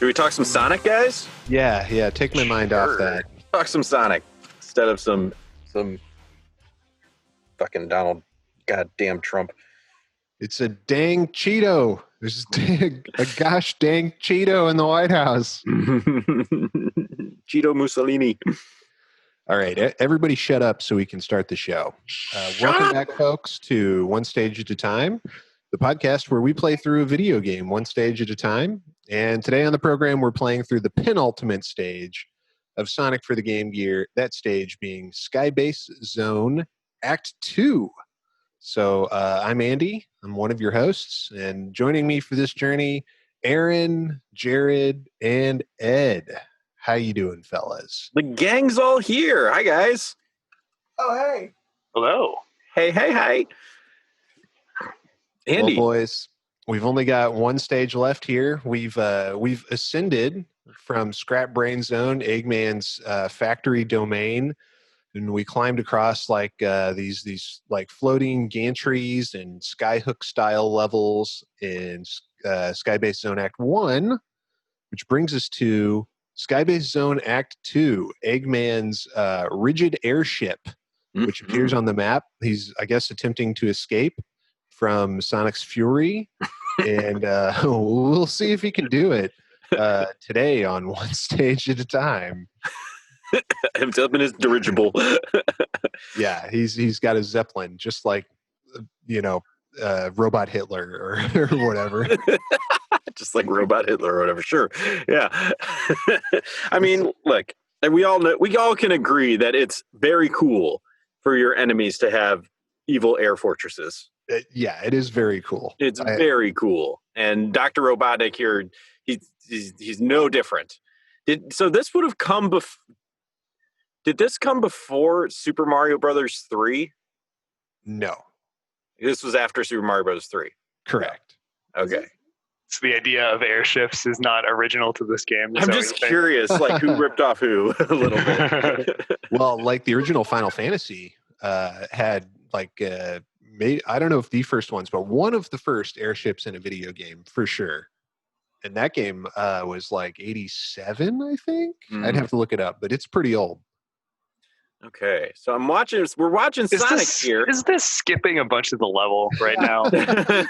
Should we talk some Sonic, guys? Yeah. Take my mind off that. Talk some Sonic instead of some fucking Donald goddamn Trump. It's a dang Cheeto. There's a gosh dang Cheeto in the White House. Cheeto Mussolini. All right, everybody shut up so we can start the show. Welcome back, folks, to One Stage at a Time, the podcast where we play through a video game one stage at a time. And today on the program, we're playing through the penultimate stage of Sonic for the Game Gear, that stage being Skybase Zone Act 2. So I'm Andy. I'm one of your hosts. And joining me for this journey, Aaron, Jared, and Ed. How you doing, fellas? The gang's all here. Hi, guys. Oh, hey. Hello. Hey. Andy. Well, boys, we've only got one stage left here. We've ascended from Scrap Brain Zone, Eggman's factory domain, and we climbed across like these like floating gantries and skyhook style levels in Skybase Zone Act 1, which brings us to Skybase Zone Act 2, Eggman's rigid airship, which appears on the map. He's, I guess, attempting to escape from Sonic's fury, and we'll see if he can do it today on One Stage at a Time. Him up in his dirigible. Yeah, he's got a Zeppelin, just like, Robot Hitler or whatever. Just like Robot Hitler or whatever. Sure. Yeah. I mean, look, we all can agree that it's very cool for your enemies to have evil air fortresses. Yeah, it is very cool. It's very cool. And Dr. Robotnik here, he's no different. So this would have come Did this come before Super Mario Brothers 3? No. This was after Super Mario Brothers 3. Correct. Okay. So the idea of airships is not original to this game. I'm just curious, like, who ripped off who a little bit. Well, like the original Final Fantasy had like I don't know if the first ones, but one of the first airships in a video game for sure. And that game was like 87, I think. I'd have to look it up, but it's pretty old. Okay, so we're watching Sonic here. Is this skipping a bunch of the level right now?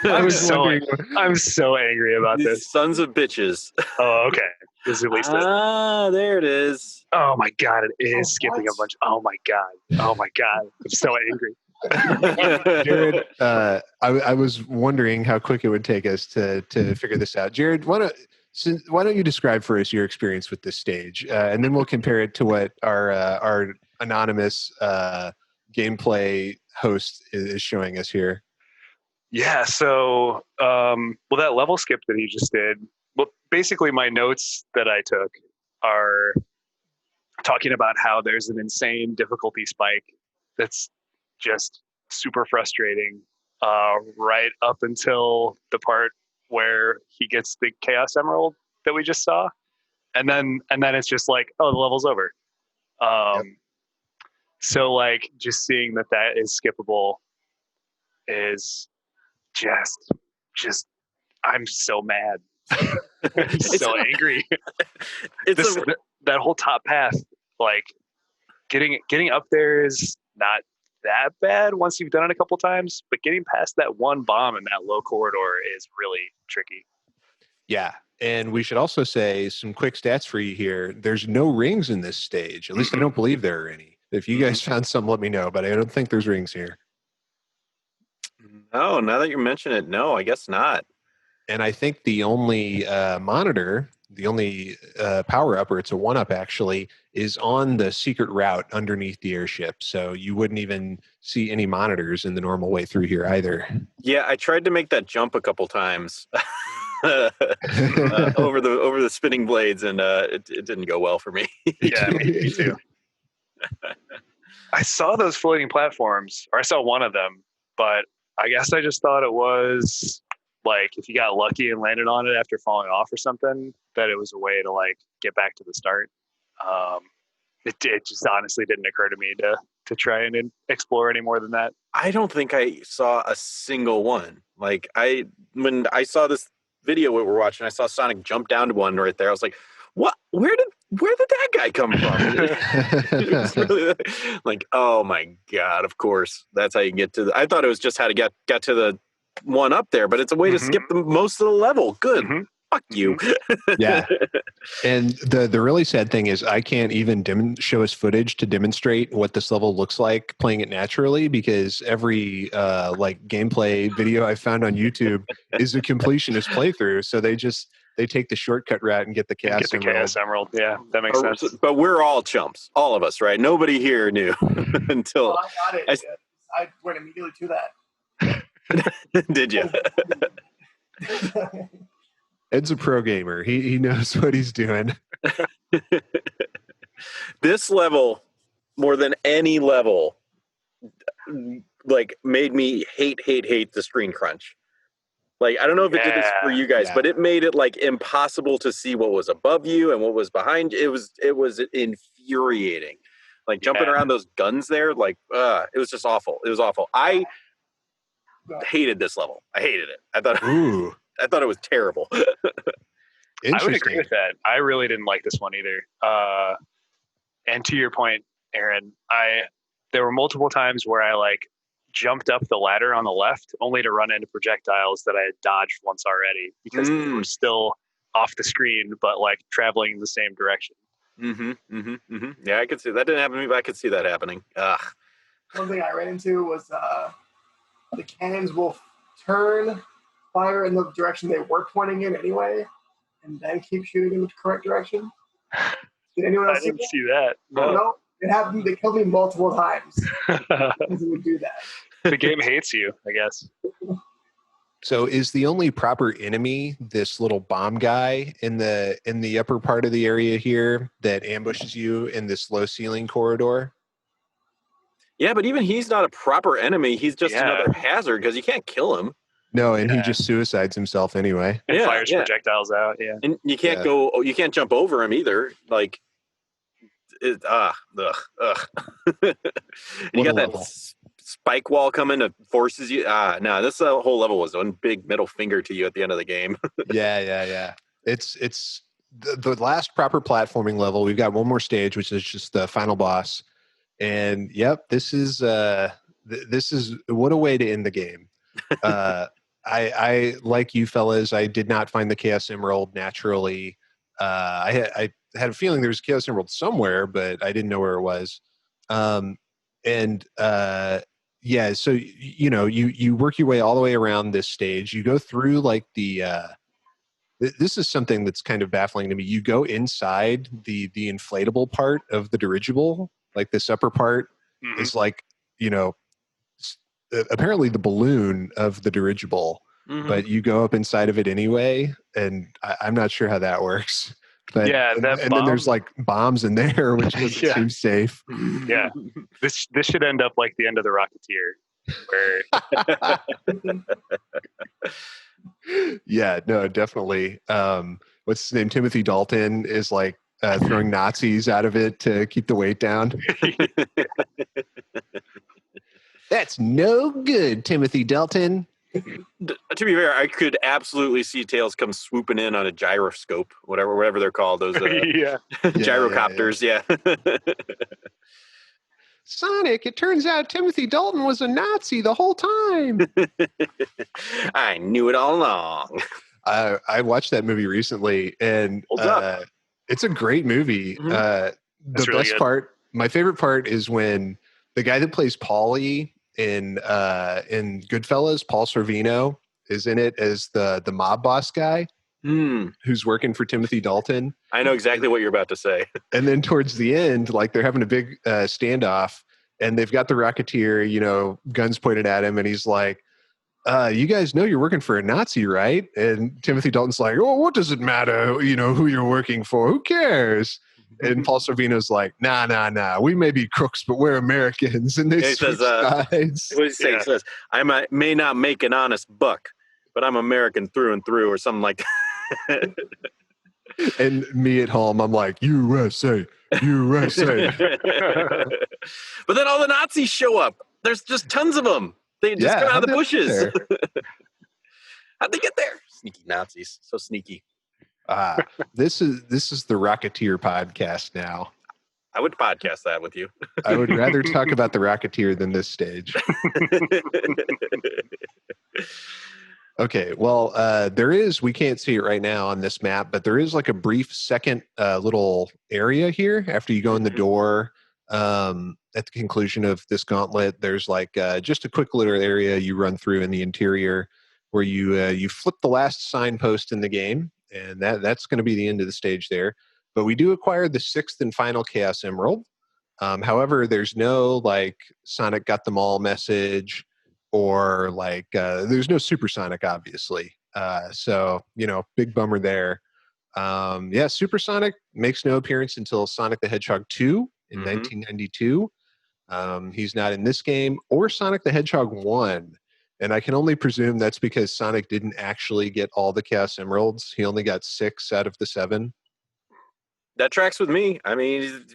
I'm so angry about These this. sons of bitches. Oh, okay. This is at least there it is. Oh my god, it is skipping a bunch. Oh my god. I'm so angry. Jared, I was wondering how quick it would take us to figure this out. Jared, why don't you describe for us your experience with this stage, and then we'll compare it to what our anonymous gameplay host is showing us here. Yeah, so that level skip that he just did, well, basically my notes that I took are talking about how there's an insane difficulty spike that's just super frustrating right up until the part where he gets the Chaos Emerald that we just saw, and then it's just like, oh, the level's over. Yep. So like just seeing that is skippable is just I'm so mad. I'm so angry. That whole top path, like getting up there is not that bad once you've done it a couple times, but getting past that one bomb in that low corridor is really tricky. Yeah, and we should also say some quick stats for you here. There's no rings in this stage. At least I don't believe there are any. If you guys found some, let me know, but I don't think there's rings here. No, now that you mention it, no, I guess not. And I think the only monitor, the only power-up, or it's a one-up actually, is on the secret route underneath the airship. So you wouldn't even see any monitors in the normal way through here either. Yeah, I tried to make that jump a couple times over the spinning blades, and it didn't go well for me. Yeah, me too. I saw those floating platforms, or I saw one of them, but I guess I just thought it was like if you got lucky and landed on it after falling off or something, that it was a way to like get back to the start. It just honestly didn't occur to me to try and explore any more than that. I don't think I saw a single one. Like when I saw this video we were watching, I saw Sonic jump down to one right there. I was like, what? Where did that guy come from? It was really like, oh my God, of course. That's how you get to I thought it was just how to get to the one up there, but it's a way to skip most of the level. Good. Fuck you. Yeah. And the really sad thing is I can't even show us footage to demonstrate what this level looks like playing it naturally, because every like gameplay video I found on YouTube is a completionist playthrough. So they take the shortcut route and get the Chaos Emerald. Chaos Emerald. Yeah, that makes sense. But we're all chumps, all of us, right? Nobody here knew until Well, I got it. I went immediately to that. Did you? Ed's a pro gamer. He knows what he's doing. This level, more than any level, like made me hate the screen crunch. Like, I don't know if it did this for you guys, but it made it like impossible to see what was above you and what was behind you. It was infuriating. Like jumping around those guns there, like it was just awful. It was awful. I hated this level. I hated it. I thought it was terrible. I would agree with that. I really didn't like this one either. And to your point, Aaron, there were multiple times where I like jumped up the ladder on the left only to run into projectiles that I had dodged once already because they were still off the screen, but like traveling in the same direction. Yeah, I could see that didn't happen to me, but I could see that happening. Ugh. One thing I ran into was the cannons will fire in the direction they were pointing in anyway, and then keep shooting in the correct direction. Did anyone else I didn't see that? No, it happened. They killed me multiple times because it would do that. The game hates you, I guess. So is the only proper enemy this little bomb guy in the upper part of the area here that ambushes you in this low ceiling corridor? Yeah, but even he's not a proper enemy. He's just another hazard because you can't kill him. No, and he just suicides himself anyway. And fires projectiles out, And you can't you can't jump over him either. Like, and you got that spike wall coming that forces you. No, this whole level was one big middle finger to you at the end of the game. Yeah. It's the last proper platforming level. We've got one more stage, which is just the final boss. And yep, this is what a way to end the game. I like you fellas, I did not find the Chaos Emerald naturally. I had a feeling there was a Chaos Emerald somewhere, but I didn't know where it was. So you know, you work your way all the way around this stage. You go through like this is something that's kind of baffling to me. You go inside the inflatable part of the dirigible, like this upper part is like, you know, apparently the balloon of the dirigible, but you go up inside of it anyway, and I'm not sure how that works. But and then there's like bombs in there, which doesn't seem safe. Yeah, this should end up like the end of the Rocketeer, where yeah, no, definitely. What's his name? Timothy Dalton is like throwing Nazis out of it to keep the weight down. That's no good, Timothy Dalton. To be fair, I could absolutely see Tails come swooping in on a gyroscope, whatever they're called, those gyrocopters. Yeah. Sonic, it turns out Timothy Dalton was a Nazi the whole time. I knew it all along. I watched that movie recently, and it's a great movie. The really best part, my favorite part, is when the guy that plays Paulie in Goodfellas, Paul Sorvino, is in it as the mob boss guy who's working for Timothy Dalton. I know exactly what you're about to say. And then towards the end, like they're having a big standoff, and they've got the Rocketeer, you know, guns pointed at him, and he's like, you guys know you're working for a Nazi, right? And Timothy Dalton's like, oh, what does it matter, you know, who you're working for? Who cares? And Paul Sorvino's like, nah. We may be crooks, but we're Americans. And they switch sides. What does he say? He says, I may not make an honest buck, but I'm American through and through, or something like that. And me at home, I'm like, USA. But then all the Nazis show up. There's just tons of them. They just come out of the bushes. How'd they get there? Sneaky Nazis. So sneaky. This is the Rocketeer podcast now. I would podcast that with you. I would rather talk about the Rocketeer than this stage. Okay, well, we can't see it right now on this map, but there is like a brief second little area here after you go in the door. At the conclusion of this gauntlet, there's like just a quick little area you run through in the interior where you flip the last signpost in the game, and that's going to be the end of the stage there. But we do acquire the 6th and final Chaos Emerald. However, there's no like Sonic got them all message, or like there's no Supersonic, obviously. So big bummer there. Supersonic makes no appearance until Sonic the Hedgehog 2 in 1992. He's not in this game or Sonic the Hedgehog 1. And I can only presume that's because Sonic didn't actually get all the Chaos Emeralds. He only got 6 out of the 7. That tracks with me. I mean,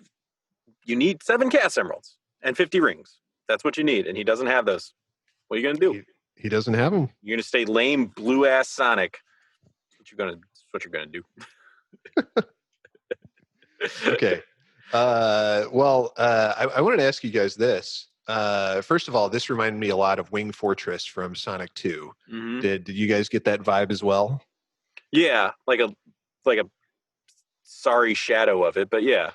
you need 7 Chaos Emeralds and 50 rings. That's what you need. And he doesn't have those. What are you going to do? He doesn't have them. You're going to stay lame, blue-ass Sonic. That's what you're going to do. Okay. I wanted to ask you guys this. First of all, this reminded me a lot of Wing Fortress from Sonic 2. Mm-hmm. Did you guys get that vibe as well? Yeah, like a sorry shadow of it, but yeah.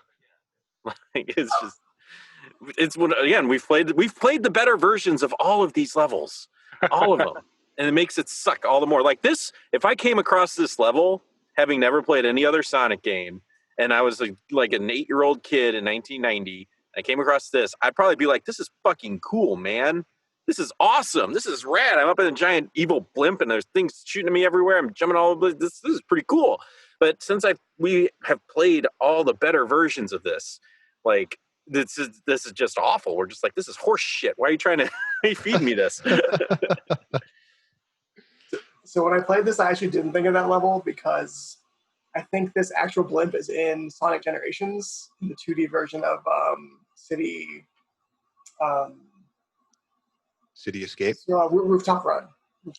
It's when again we've played the better versions of all of these levels. All of them. And it makes it suck all the more. Like this, if I came across this level having never played any other Sonic game, and I was like an 8-year-old kid in 1990, I came across this, I'd probably be like, this is fucking cool, man. This is awesome. This is rad. I'm up in a giant evil blimp and there's things shooting at me everywhere. I'm jumping all over. This is pretty cool. But since we have played all the better versions of this, like this is just awful. We're just like, this is horse shit. Why are you trying to feed me this? So when I played this, I actually didn't think of that level because I think this actual blimp is in Sonic Generations, in the 2D version of City Escape? Rooftop Run.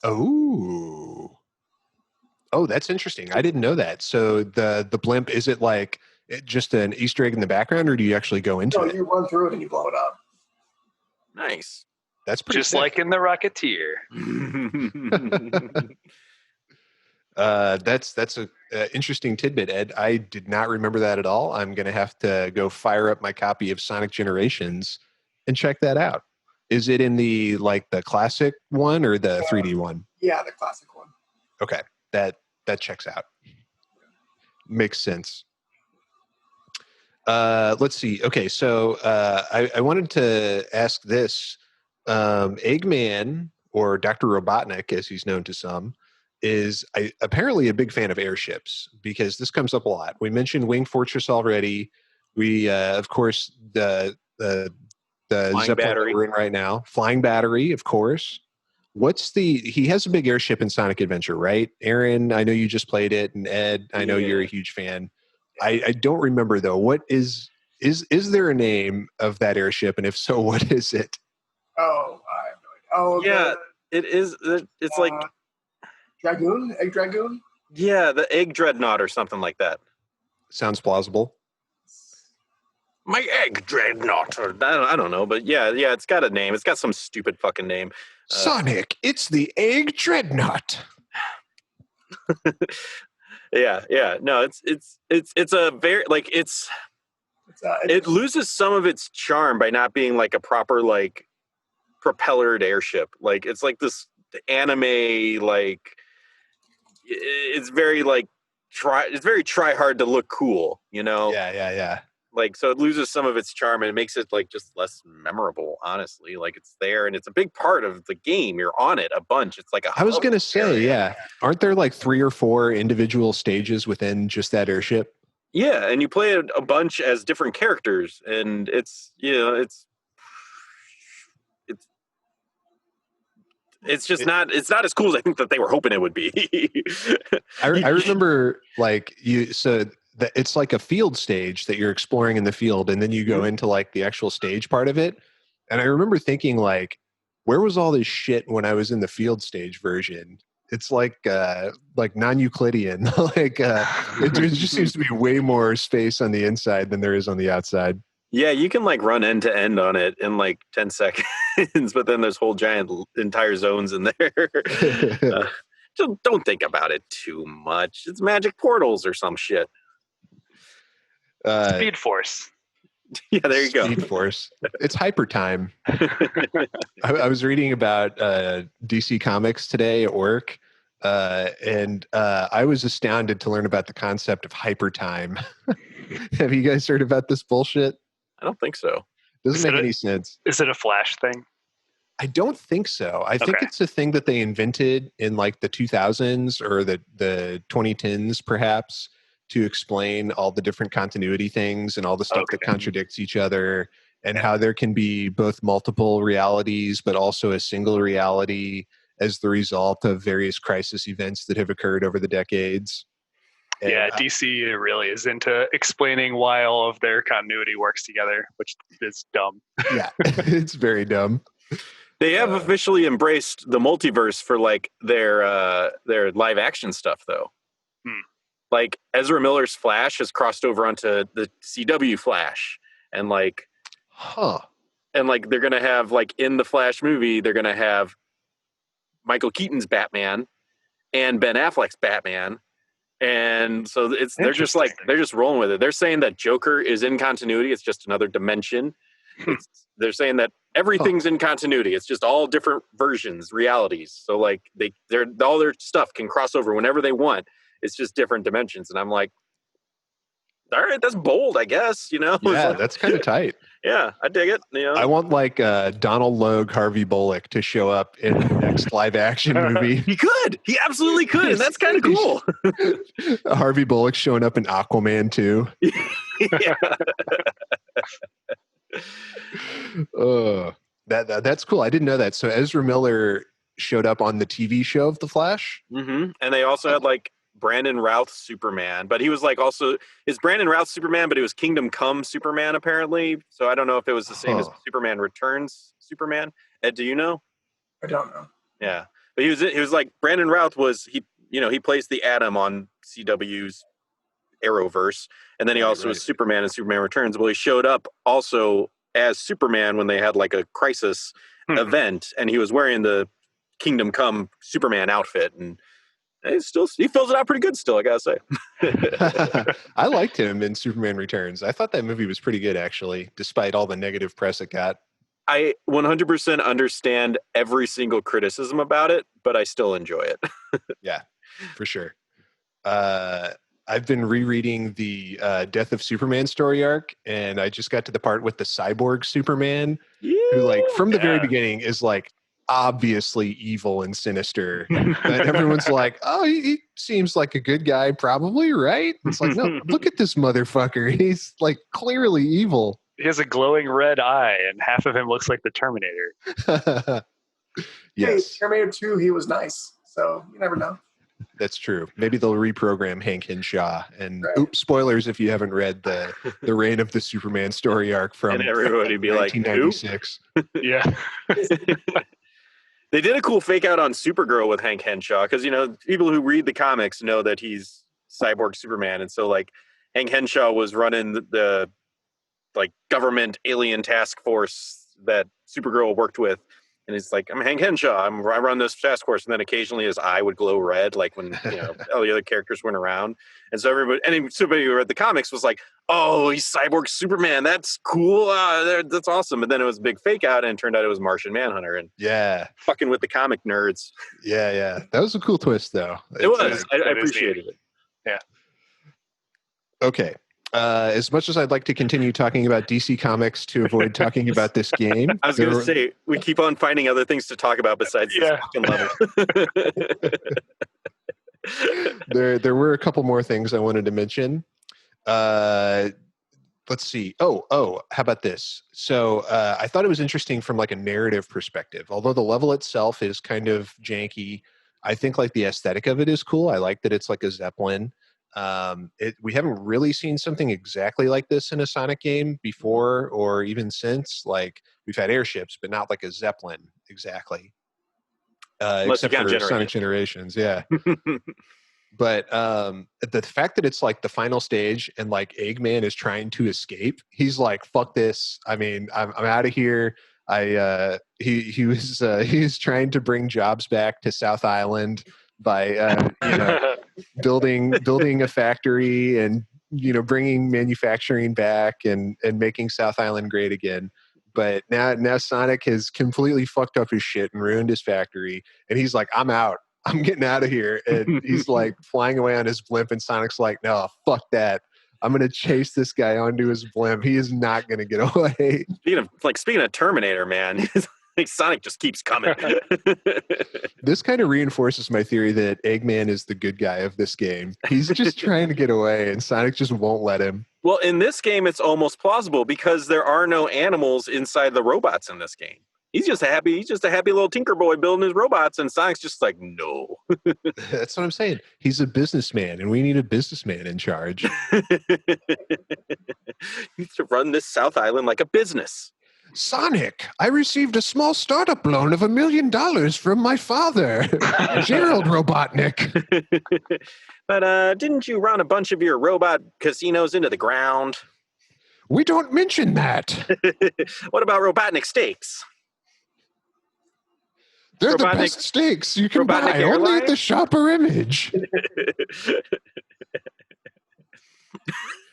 Oh, that's interesting. I didn't know that. So the blimp, is it like just an Easter egg in the background, or do you actually go into it? No, you run through it and you blow it up. Nice. That's pretty just sick. like in the Rocketeer. That's a interesting tidbit, Ed. I did not remember that at all. I'm going to have to go fire up my copy of Sonic Generations and check that out. Is it in the classic one or the 3D one? Yeah, the classic one. Okay, that checks out. Makes sense. Let's see. Okay, so I wanted to ask this. Eggman, or Dr. Robotnik, as he's known to some, is apparently a big fan of airships, because this comes up a lot. We mentioned Wing Fortress already. We, of course, the Zeppelin Battery that we're in right now. Flying Battery, of course. He has a big airship in Sonic Adventure, right? Aaron, I know you just played it, and Ed, I know you're a huge fan. I don't remember though. What is there a name of that airship, and if so, what is it? Oh, I have no idea. Yeah, it is. It's like Dragoon, Egg Dragoon. Yeah, the Egg Dreadnought or something like that. Sounds plausible. My Egg Dreadnought, or I don't know, but yeah, it's got a name. It's got some stupid fucking name. Sonic, it's the Egg Dreadnought. Yeah. No, it's a very it loses some of its charm by not being like a proper propellered airship. Like it's like this anime it's very try hard to look cool, Yeah. So it loses some of its charm and it makes it just less memorable, honestly. It's there and it's a big part of the game. You're on it a bunch. It's like I was going to say, yeah. Aren't there 3 or 4 individual stages within just that airship? Yeah, and you play it a bunch as different characters, and it's just not as cool as I think that they were hoping it would be. I remember it's like a field stage that you're exploring in the field, and then you go into the actual stage part of it. And I remember thinking where was all this shit when I was in the field stage version? It's like non-Euclidean. It just seems to be way more space on the inside than there is on the outside. Yeah, you can like run end to end on it in like 10 seconds, but then there's whole giant entire zones in there. Don't think about it too much. It's magic portals or some shit. Speed Force. Yeah, there you go. Speed Force. It's hyper time. I was reading about DC Comics today at work, and I was astounded to learn about the concept of hyper time. Have you guys heard about this bullshit? I don't think so. Doesn't make any sense. Is it a Flash thing? I don't think so. I think Okay. it's a thing that they invented in like the 2000s or the 2010s, perhaps, to explain all the different continuity things and all the stuff that Okay. contradicts each other, and how there can be both multiple realities, but also a single reality as the result of various crisis events that have occurred over the decades. And Yeah, DC really is into explaining why all of their continuity works together, which is dumb. yeah, it's very dumb. They have officially embraced the multiverse for like their live action stuff, though. Like Ezra Miller's Flash has crossed over onto the CW Flash, and like, and like they're gonna have like in the Flash movie, they're gonna have Michael Keaton's Batman and Ben Affleck's Batman. And so they're just rolling with it. They're saying that Joker is in continuity. It's just another dimension. They're saying that everything's in continuity. It's just all different versions, realities. So like they're all their stuff can cross over whenever they want. It's just different dimensions. And I'm like, all right, that's bold, I guess. You know? Yeah, Like, that's kind of tight. Yeah, I dig it. You know? I want like Donald Logue, Harvey Bullock to show up in the next live action movie. He could. He absolutely could. And that's kind of cool. Harvey Bullock showing up in Aquaman too. Yeah. That's cool. I didn't know that. So Ezra Miller showed up on the TV show of The Flash. Mm-hmm. And they also had like Brandon Routh Superman, but he was like also is Brandon Routh Superman, but it was Kingdom Come Superman apparently. So I don't know if it was the same as Superman Returns Superman. Ed, do you know? I don't know. Yeah, but he was like Brandon Routh was he plays the Atom on CW's Arrowverse, and then he also was Superman in Superman Returns. Well, he showed up also as Superman when they had like a crisis event, and he was wearing the Kingdom Come Superman outfit, and he fills it out pretty good still, I gotta say. I liked him in Superman Returns. I thought that movie was pretty good, actually, despite all the negative press it got. I 100% understand every single criticism about it, but I still enjoy it. Yeah, for sure. I've been rereading the Death of Superman story arc, and I just got to the part with the cyborg Superman, who, like, from the very beginning is like obviously evil and sinister. And everyone's like, oh, he seems like a good guy, probably, right? It's like, no, look at this motherfucker. He's like clearly evil. He has a glowing red eye, and half of him looks like the Terminator. Yes. Hey, Terminator 2, he was nice. So you never know. That's true. Maybe they'll reprogram Hank Henshaw. And oops, spoilers if you haven't read the Reign of the Superman story arc from and everybody be like, 1996. Yeah. They did a cool fake out on Supergirl with Hank Henshaw because, people who read the comics know that he's Cyborg Superman. And so, like, Hank Henshaw was running the like, government alien task force that Supergirl worked with. And he's like, I'm Hank Henshaw. I run this task force. And then occasionally his eye would glow red, like when all the other characters weren't around. And so somebody who read the comics was like, oh, he's Cyborg Superman. That's cool. That's awesome. And then it was a big fake out, and it turned out it was Martian Manhunter. And fucking with the comic nerds. Yeah. That was a cool twist, though. It was. I appreciated it. Yeah. Okay. As much as I'd like to continue talking about DC Comics to avoid talking about this game, I was going to say, we keep on finding other things to talk about besides this fucking level. There were a couple more things I wanted to mention. Let's see. Oh, how about this? So I thought it was interesting from like a narrative perspective. Although the level itself is kind of janky, I think like the aesthetic of it is cool. I like that it's like a Zeppelin. We haven't really seen something exactly like this in a Sonic game before or even since. Like, we've had airships, but not like a Zeppelin exactly. Unless you except count for Sonic Generations. Yeah. But the fact that it's like the final stage and like Eggman is trying to escape, he's like, "Fuck this! I mean, I'm out of here." He was trying to bring jobs back to South Island by building a factory and bringing manufacturing back and making South Island great again. But now Sonic has completely fucked up his shit and ruined his factory, and he's like, "I'm out. I'm getting out of here." And he's like flying away on his blimp, and Sonic's like, "No, fuck that. I'm going to chase this guy onto his blimp. He is not going to get away." Speaking of Terminator, man, Sonic just keeps coming. This kind of reinforces my theory that Eggman is the good guy of this game. He's just trying to get away, and Sonic just won't let him. Well, in this game, it's almost plausible because there are no animals inside the robots in this game. He's just a happy little tinker boy building his robots, and Sonic's just like, no. That's what I'm saying. He's a businessman, and we need a businessman in charge. He needs to run this South Island like a business. Sonic, I received a small startup loan of $1 million from my father, Gerald Robotnik. But didn't you run a bunch of your robot casinos into the ground? We don't mention that. What about Robotnik steaks? They're the best steaks you can buy only at the Shopper Image.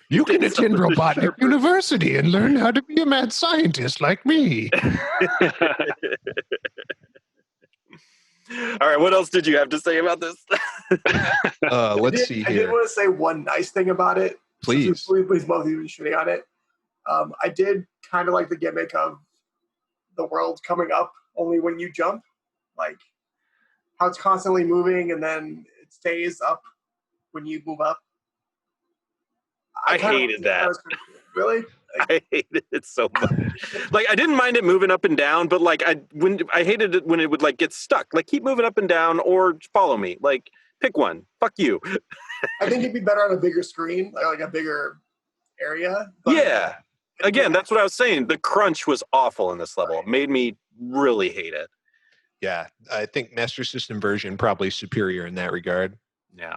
You can attend Robotnik University and learn how to be a mad scientist like me. All right, what else did you have to say about this? Let's see here. I did want to say one nice thing about it. Please. Please, both of you shooting on it. I did kind of like the gimmick of the world coming up only when you jump. Like how it's constantly moving and then it stays up when you move up. I hated that. Really? I hated it so much. Like I didn't mind it moving up and down, but like I hated it when it would like get stuck. Like keep moving up and down or follow me. Like pick one. Fuck you. I think it'd be better on a bigger screen, like a bigger area. Yeah. Again, that's what I was saying. The crunch was awful in this level. It made me really hate it. Yeah, I think Master System version probably superior in that regard. Yeah.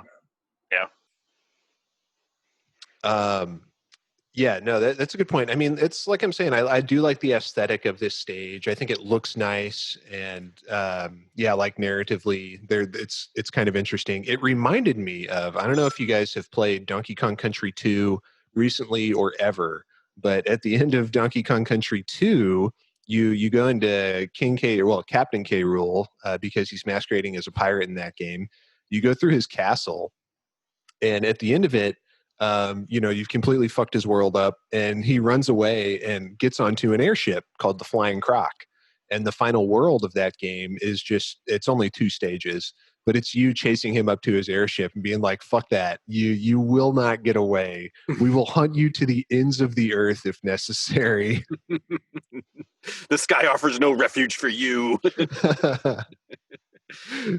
Yeah, no, that's a good point. I mean, it's like I'm saying, I do like the aesthetic of this stage. I think it looks nice, and like narratively, it's kind of interesting. It reminded me of, I don't know if you guys have played Donkey Kong Country 2 recently or ever, but at the end of Donkey Kong Country 2, you go into Captain K. Rool, because he's masquerading as a pirate in that game. You go through his castle, and at the end of it, you've completely fucked his world up, and he runs away and gets onto an airship called the Flying Croc. And the final world of that game is it's only 2 stages, but it's you chasing him up to his airship and being like, fuck that. You will not get away. We will hunt you to the ends of the earth if necessary. The sky offers no refuge for you.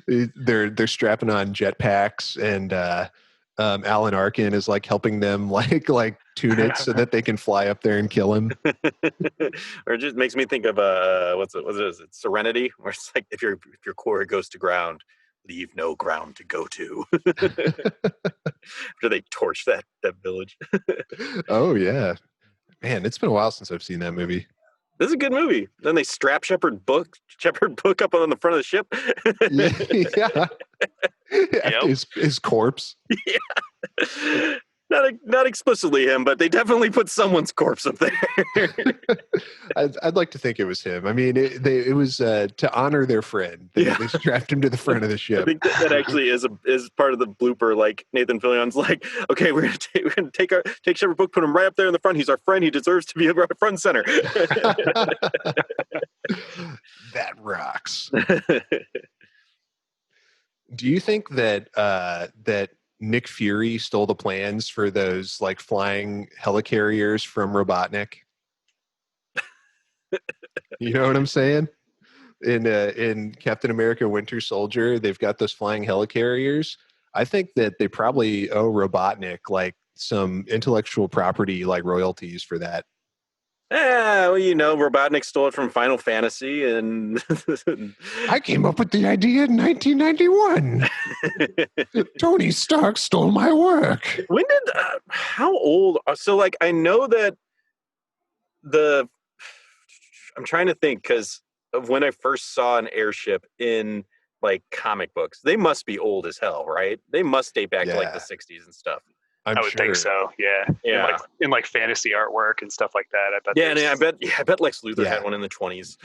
They're strapping on jetpacks, and Alan Arkin is like helping them like tune it so that they can fly up there and kill him. Or it just makes me think of what is it? Serenity, where it's like if your core goes to ground, leave no ground to go to. After they torch that village. Oh yeah, man, it's been a while since I've seen that movie. This is a good movie. Then they strap Shepherd Book up on the front of the ship. Yeah. His corpse. Yeah. Not explicitly him, but they definitely put someone's corpse up there. I'd like to think it was him. I mean, it was to honor their friend. They strapped him to the front of the ship. I think that actually is part of the blooper. Like Nathan Fillion's like, okay, we're gonna take Shepherd Book, put him right up there in the front. He's our friend. He deserves to be right front center. That rocks. Do you think that that Nick Fury stole the plans for those like flying helicarriers from Robotnik? You know what I'm saying? In Captain America Winter Soldier, they've got those flying helicarriers. I think that they probably owe Robotnik like some intellectual property like royalties for that. Well, Robotnik stole it from Final Fantasy, and I came up with the idea in 1991. Tony Stark stole my work. when did how old? So, like, I know that I'm trying to think because of when I first saw an airship in like comic books. They must be old as hell, right? They must date back to like the 60s and stuff. I'm I would think so. Yeah. Yeah. In like fantasy artwork and stuff like that. I bet. Yeah, and I bet Lex Luthor Yeah. had one in the 20s.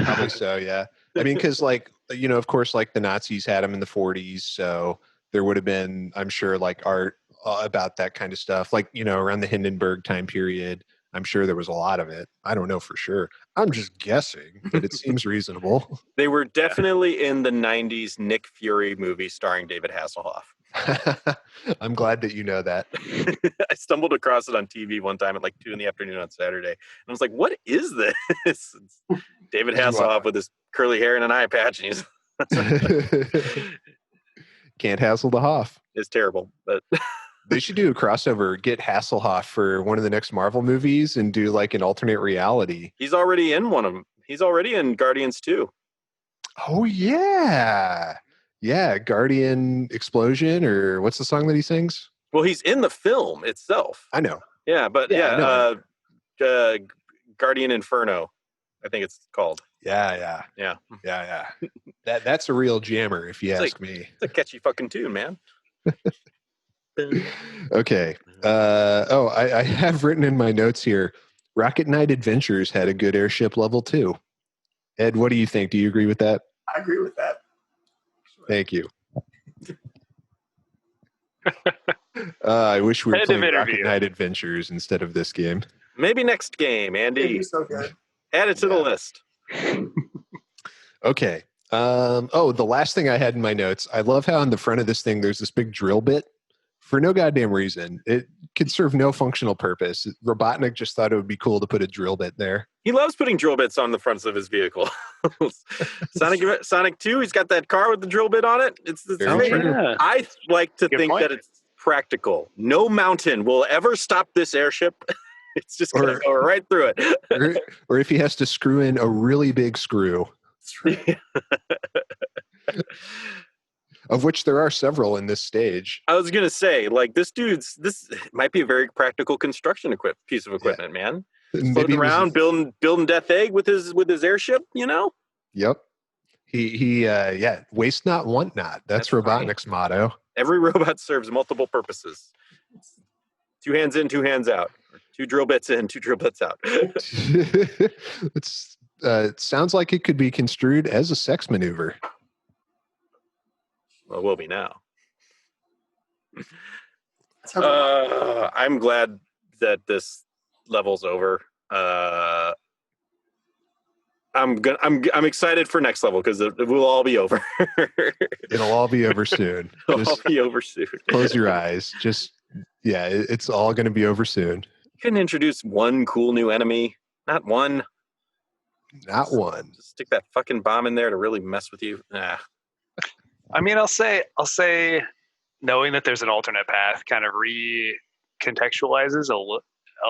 Probably so, yeah. I mean, because like of course, like the Nazis had them in the 40s, so there would have been, I'm sure, like art about that kind of stuff, like around the Hindenburg time period. I'm sure there was a lot of it. I don't know for sure. I'm just guessing, but it seems reasonable. They were definitely in the 90s Nick Fury movie starring David Hasselhoff. I'm glad that you know that. I stumbled across it on TV one time at like 2 p.m. on Saturday. And I was like, what is this? It's David Hasselhoff with his curly hair and an eye patch. And Can't hassle the Hoff. It's terrible, but they should do a crossover, get Hasselhoff for one of the next Marvel movies and do like an alternate reality. He's already in one of them. He's already in Guardians 2. Oh, yeah. Yeah, Guardian Explosion, or what's the song that he sings? Well, he's in the film itself. I know. Yeah, but Guardian Inferno, I think it's called. Yeah. That's a real jammer, if you ask me. It's a catchy fucking tune, man. Okay. I have written in my notes here, Rocket Knight Adventures had a good airship level too. Ed, what do you think? Do you agree with that? I agree with that. Thank you. I wish we were playing Rocket Knight Adventures instead of this game. Maybe next game, Andy. It'd be so good. Add it to the list. Okay. The last thing I had in my notes, I love how on the front of this thing there's this big drill bit for no goddamn reason. It could serve no functional purpose. Robotnik just thought it would be cool to put a drill bit there. He loves putting drill bits on the fronts of his vehicle. Sonic 2, he's got that car with the drill bit on it. It's I like to think that it's practical. No mountain will ever stop this airship. It's just going to go right through it. or if he has to screw in a really big screw. Of which there are several in this stage. I was going to say, like, this might be a very practical construction piece of equipment, man. Floating around, building Death Egg with his airship, Yep. He waste not, want not. That's Robotnik's motto. Every robot serves multiple purposes. 2 hands in, 2 hands out. 2 drill bits in, 2 drill bits out. It sounds like it could be construed as a sex maneuver. Well, it will be now. I'm glad that this level's over. I'm excited for next level because it will all be over. It'll all be over soon. It'll all be over soon. Close your eyes. It's all going to be over soon. You couldn't introduce one cool new enemy. Not one. Not one. Just stick that fucking bomb in there to really mess with you. I mean, I'll say, knowing that there's an alternate path kind of recontextualizes a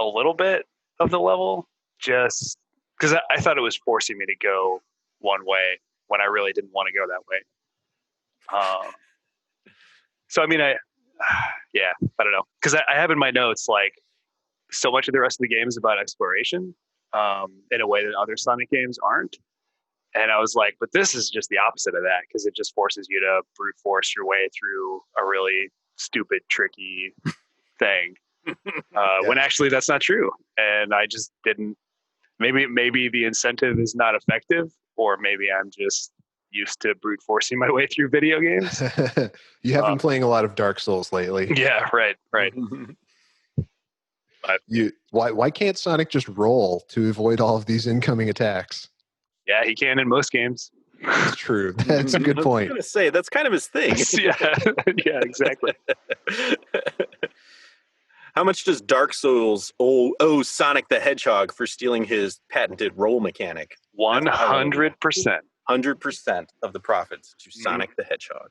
little bit of the level, just because I thought it was forcing me to go one way when I really didn't want to go that way. So, I mean, I don't know. Because I have in my notes, like, so much of the rest of the game is about exploration in a way that other Sonic games aren't. And I was like, but this is just the opposite of that, because it just forces you to brute force your way through a really stupid, tricky thing. When actually that's not true. And I just didn't, maybe the incentive is not effective, or maybe I'm just used to brute forcing my way through video games. You have been playing a lot of Dark Souls lately. Yeah, right. Why can't Sonic just roll to avoid all of these incoming attacks? Yeah, he can in most games. That's true. That's a good point. I was going to say, that's kind of his thing. yeah, exactly. How much does Dark Souls owe Sonic the Hedgehog for stealing his patented roll mechanic? 100%. 100% of the profits to Sonic the Hedgehog.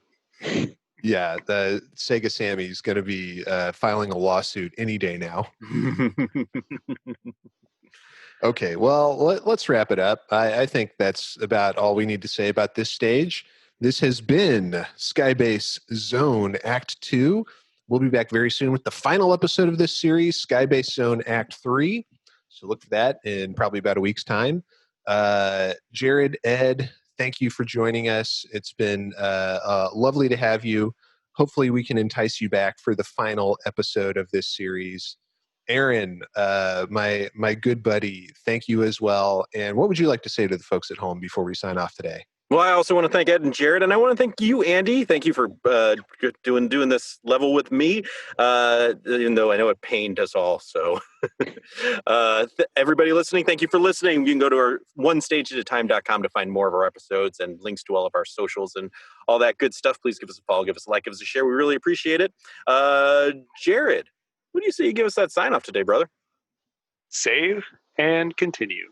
Yeah, the Sega Sammy's going to be filing a lawsuit any day now. Okay, well, let's wrap it up. I think that's about all we need to say about this stage. This has been Skybase Zone Act 2. We'll be back very soon with the final episode of this series, Skybase Zone Act 3. So look for that in probably about a week's time. Jared, Ed, thank you for joining us. It's been lovely to have you. Hopefully we can entice you back for the final episode of this series. Aaron, my good buddy, thank you as well. And what would you like to say to the folks at home before we sign off today? Well, I also want to thank Ed and Jared, and I want to thank you, Andy. Thank you for doing this level with me, even though I know it pained us all. So everybody listening, thank you for listening. You can go to our onestageatatime.com to find more of our episodes and links to all of our socials and all that good stuff. Please give us a follow, give us a like, give us a share. We really appreciate it. Jared, what do you say you give us that sign off today, brother? Save and continue.